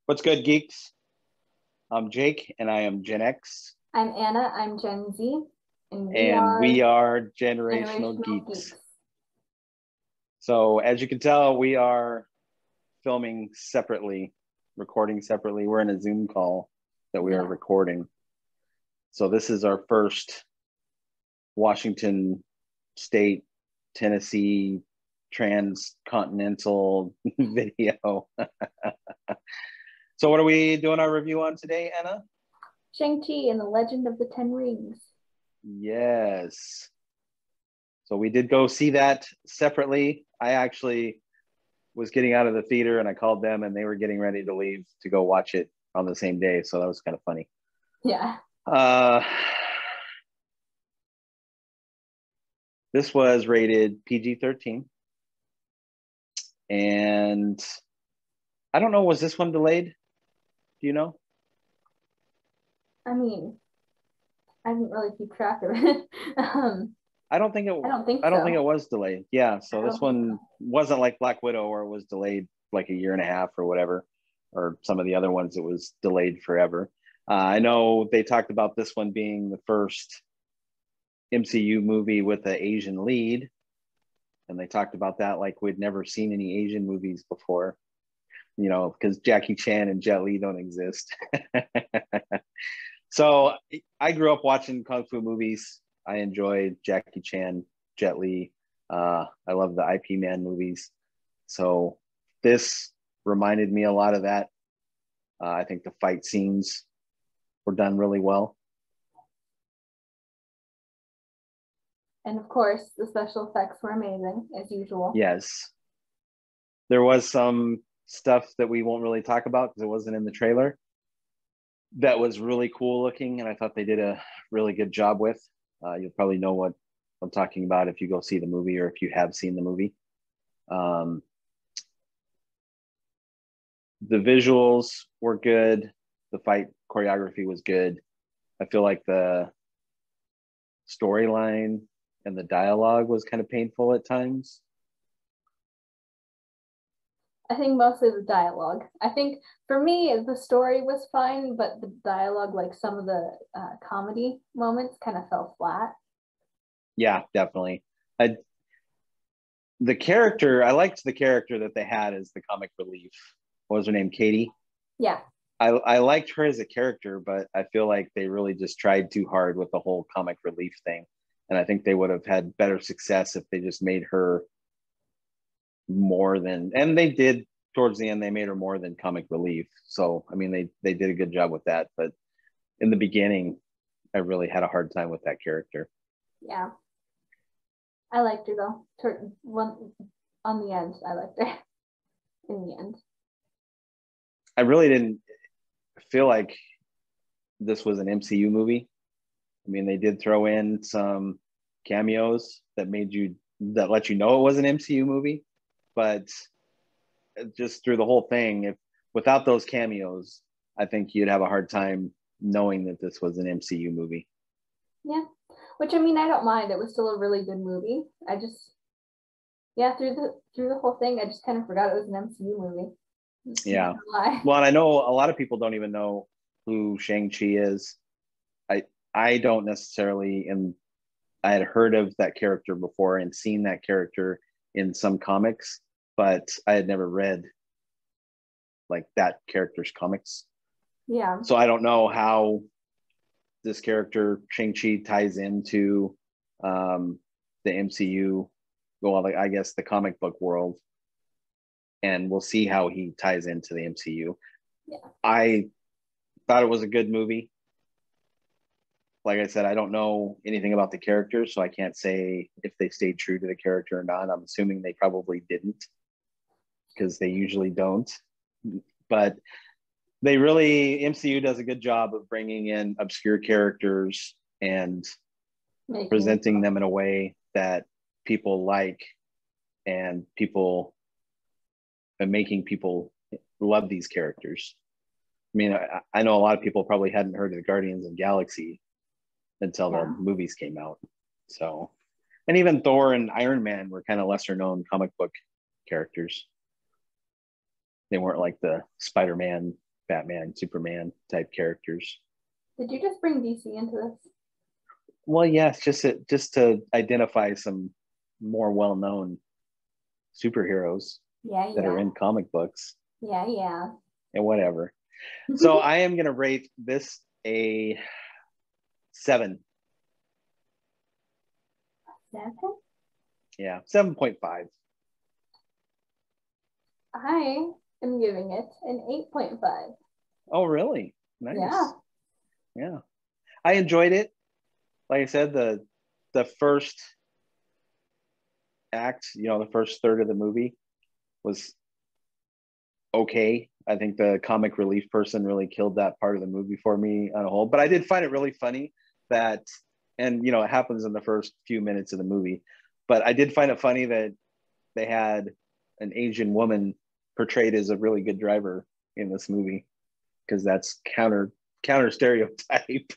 What's good, geeks? I'm Jake, and I am Gen X, I'm Anna, I'm Gen Z, and we are Generational Generational Geeks. Geeks. So, as you can tell, we are filming separately, recording separately. We're in a Zoom call that we are recording. So, this is our first Washington State, Tennessee, transcontinental video. So, what are we doing our review on today, Anna? Shang-Chi and the Legend of the Ten Rings. Yes. So we did go see that separately. I actually was getting out of the theater and I called them and they were getting ready to leave to go watch it on the same day. So that was kind of funny. Yeah. This was rated PG-13. And I don't know, was this one delayed? Do you know? I mean, I didn't really keep track of it. I don't think it was delayed. Yeah, so this one wasn't like Black Widow where it was delayed like a year and a half or whatever, or some of the other ones it was delayed forever. I know they talked about this one being the first MCU movie with an Asian lead, and they talked about that like we'd never seen any Asian movies before, you know, because Jackie Chan and Jet Li don't exist. So I grew up watching Kung Fu movies. I enjoyed Jackie Chan, Jet Li. I love the IP Man movies. So this reminded me a lot of that. I think the fight scenes were done really well. And of course, the special effects were amazing, as usual. Yes. There was some stuff that we won't really talk about because it wasn't in the trailer. That was really cool looking, and I thought they did a really good job with. You'll probably know what I'm talking about if you go see the movie or if you have seen the movie. The visuals were good. The fight choreography was good. I feel like the storyline and the dialogue was kind of painful at times. I think mostly the dialogue. I think for me, the story was fine, but the dialogue, like some of the comedy moments, kind of fell flat. Yeah, definitely. I liked the character that they had as the comic relief. What was her name? Katie? Yeah. I liked her as a character, but I feel like they really just tried too hard with the whole comic relief thing. And I think they would have had better success if they just made her more than, and they did towards the end, they made her more than comic relief. So, I mean, they did a good job with that. But in the beginning, I really had a hard time with that character. Yeah. I liked her though. On the end, I liked her. In the end. I really didn't feel like this was an MCU movie. I mean, they did throw in some cameos that let you know it was an MCU movie, but just through the whole thing, without those cameos, I think you'd have a hard time knowing that this was an MCU movie. Yeah, which I mean, I don't mind. It was still a really good movie. I just, through the whole thing, I just kind of forgot it was an MCU movie. Yeah. Well, and I know a lot of people don't even know who Shang-Chi is. I don't necessarily, and I had heard of that character before and seen that character in some comics, but I had never read like that character's comics. Yeah. So I don't know how this character Shang-Chi ties into the MCU. Well, I guess the comic book world, and we'll see how he ties into the MCU. Yeah. I thought it was a good movie. Like I said, I don't know anything about the characters, so I can't say if they stayed true to the character or not. I'm assuming they probably didn't, because they usually don't. But MCU does a good job of bringing in obscure characters and presenting them in a way that people like, and making people love these characters. I mean, I know a lot of people probably hadn't heard of the Guardians of the Galaxy until the movies came out. So, and even Thor and Iron Man were kind of lesser known comic book characters. They weren't like the Spider-Man Batman, Superman type characters. Did you just bring DC into this? Well, yes, just to identify some more well-known superheroes that are in comic books. Yeah. And whatever. So I am going to rate this a 7. 7? Yeah, 7.5. I am giving it an 8.5. Oh, really? Nice. Yeah. I enjoyed it. Like I said, the first act, the first third of the movie was okay. I think the comic relief person really killed that part of the movie for me on a whole. But I did find it really funny that, and it happens in the first few minutes of the movie, but I did find it funny that they had an Asian woman portrayed as a really good driver in this movie, because that's counter stereotype.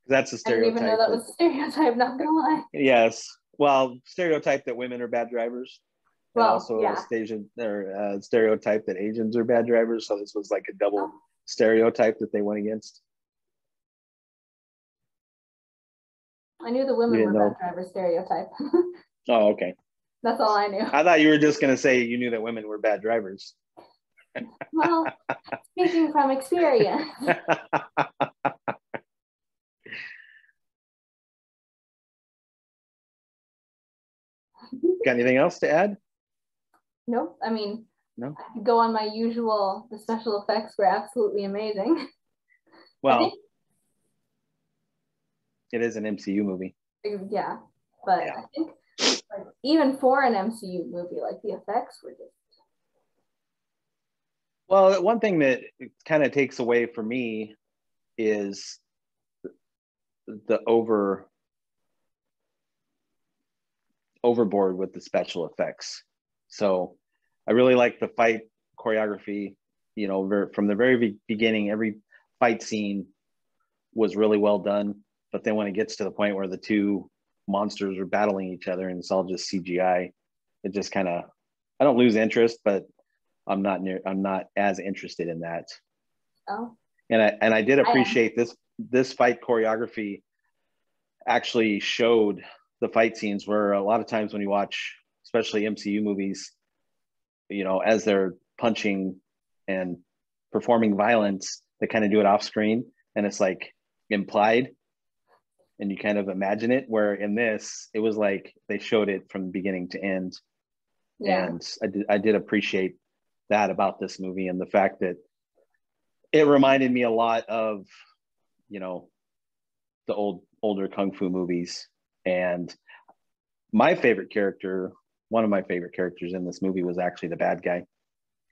That's a stereotype. I didn't even know that was a stereotype, not gonna lie. Yes. Well, stereotype that women are bad drivers. And Well, also yeah. Stereotype that Asians are bad drivers. So this was like a double stereotype that they went against. I knew the women were bad driver stereotype. Oh, okay. That's all I knew. I thought you were just going to say you knew that women were bad drivers. Well, speaking from experience. Got anything else to add? Nope. I mean, no. I could go on my usual. The special effects were absolutely amazing. Well, it is an MCU movie. Yeah, but I think even for an MCU movie, the effects were just. Well, one thing that kind of takes away for me is the overboard with the special effects. So I really like the fight choreography, from the very beginning. Every fight scene was really well done, but then when it gets to the point where the two monsters are battling each other and it's all just CGI, it just kind of, I don't lose interest, but I'm not as interested in that. Oh. And I did appreciate this fight choreography actually showed the fight scenes, where a lot of times when you watch, especially MCU movies, as they're punching and performing violence, they kind of do it off screen and it's like implied and you kind of imagine it, where in this, it was like they showed it from beginning to end. Yeah. And I did appreciate that about this movie, and the fact that it reminded me a lot of, the older kung fu movies. And one of my favorite characters in this movie was actually the bad guy.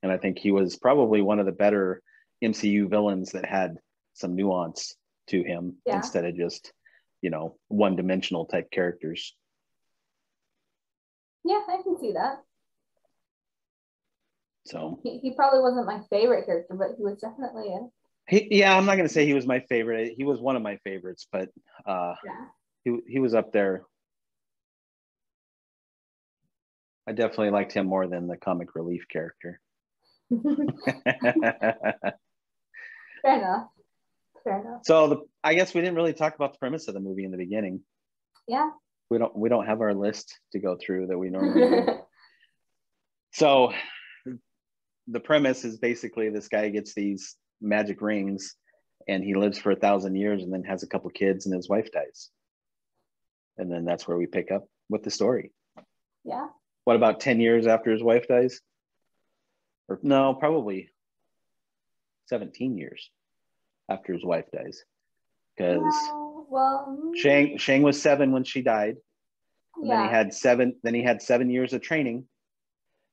And I think he was probably one of the better MCU villains that had some nuance to him, instead of just, one-dimensional type characters. Yeah, I can see that. So he probably wasn't my favorite character, but he was definitely I'm not going to say he was my favorite. He was one of my favorites, but he was up there. I definitely liked him more than the comic relief character. Fair enough. So I guess we didn't really talk about the premise of the movie in the beginning. Yeah. We don't have our list to go through that we normally do. So the premise is basically this guy gets these magic rings and he lives for 1,000 years and then has a couple kids and his wife dies. And then that's where we pick up with the story. Yeah. What about 10 years after his wife dies? Or no, probably 17 years after his wife dies. Because Shang was 7 when she died. And then he had 7 years of training.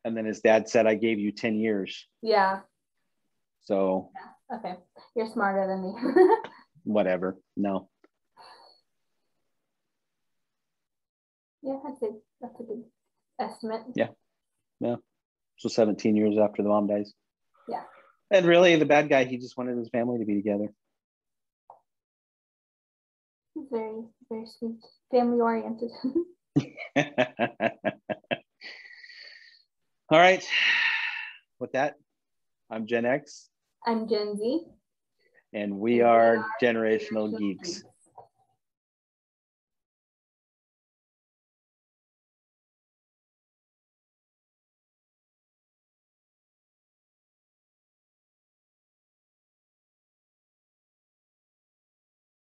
And then his dad said, I gave you 10 years. Yeah. So. Yeah. Okay. You're smarter than me. Whatever. No. Yeah, that's a good estimate. Yeah. Yeah. So 17 years after the mom dies. Yeah. And really, the bad guy, he just wanted his family to be together. Very, very sweet. Family oriented. All right. With that, I'm Gen X. I'm Gen Z. And we are Generational Geeks.